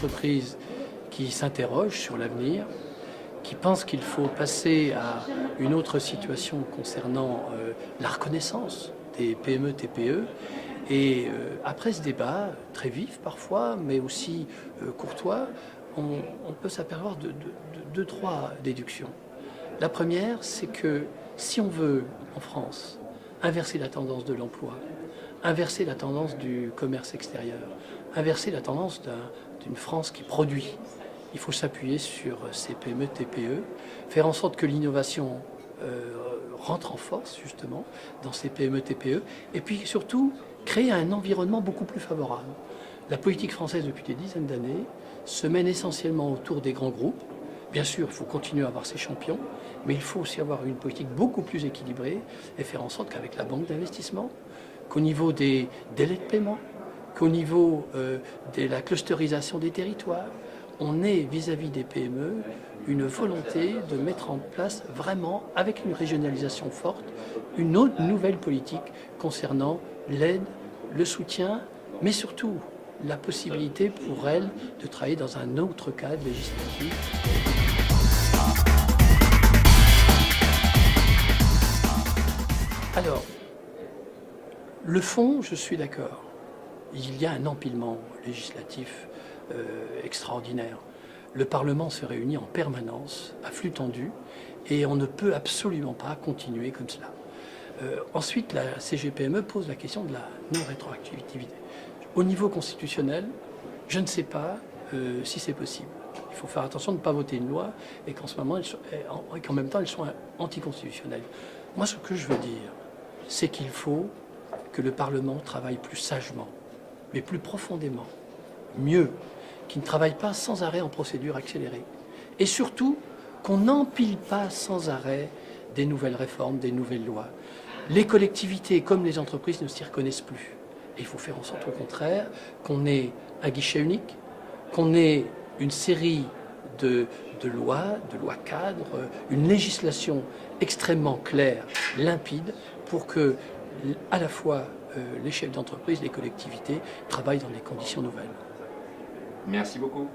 d'entreprise qui s'interrogent sur l'avenir, qui pensent qu'il faut passer à une autre situation concernant la reconnaissance des PME, TPE. Et après ce débat, très vif parfois, mais aussi courtois, on peut s'apercevoir de trois déductions. La première, c'est que si on veut, en France, inverser la tendance de l'emploi, inverser la tendance du commerce extérieur, inverser la tendance d'une France qui produit, il faut s'appuyer sur ces PME, TPE, faire en sorte que l'innovation rentre en force, justement, dans ces PME, TPE, et puis surtout, créer un environnement beaucoup plus favorable. La politique française, depuis des dizaines d'années, se mène essentiellement autour des grands groupes. Bien sûr, il faut continuer à avoir ces champions, mais il faut aussi avoir une politique beaucoup plus équilibrée et faire en sorte qu'avec la banque d'investissement, qu'au niveau des délais de paiement, qu'au niveau de la clusterisation des territoires, on ait vis-à-vis des PME une volonté de mettre en place vraiment, avec une régionalisation forte, une autre nouvelle politique concernant l'aide, le soutien, mais surtout la possibilité pour elles de travailler dans un autre cadre législatif. Alors, le fond, je suis d'accord. Il y a un empilement législatif extraordinaire. Le Parlement se réunit en permanence, à flux tendu, et on ne peut absolument pas continuer comme cela. Ensuite, la CGPME pose la question de la non-rétroactivité. Au niveau constitutionnel, je ne sais pas si c'est possible. Il faut faire attention de ne pas voter une loi et qu'en même temps, elles sont anticonstitutionnelles. Moi, ce que je veux dire, c'est qu'il faut que le Parlement travaille plus sagement, mais plus profondément, mieux, qu'il ne travaille pas sans arrêt en procédure accélérée. Et surtout, qu'on n'empile pas sans arrêt des nouvelles réformes, des nouvelles lois. Les collectivités, comme les entreprises, ne s'y reconnaissent plus. Et il faut faire en sorte, au contraire, qu'on ait un guichet unique, qu'on ait une série de lois cadres, une législation extrêmement claire, limpide, pour que, à la fois, les chefs d'entreprise, les collectivités, travaillent dans des conditions nouvelles. Merci beaucoup.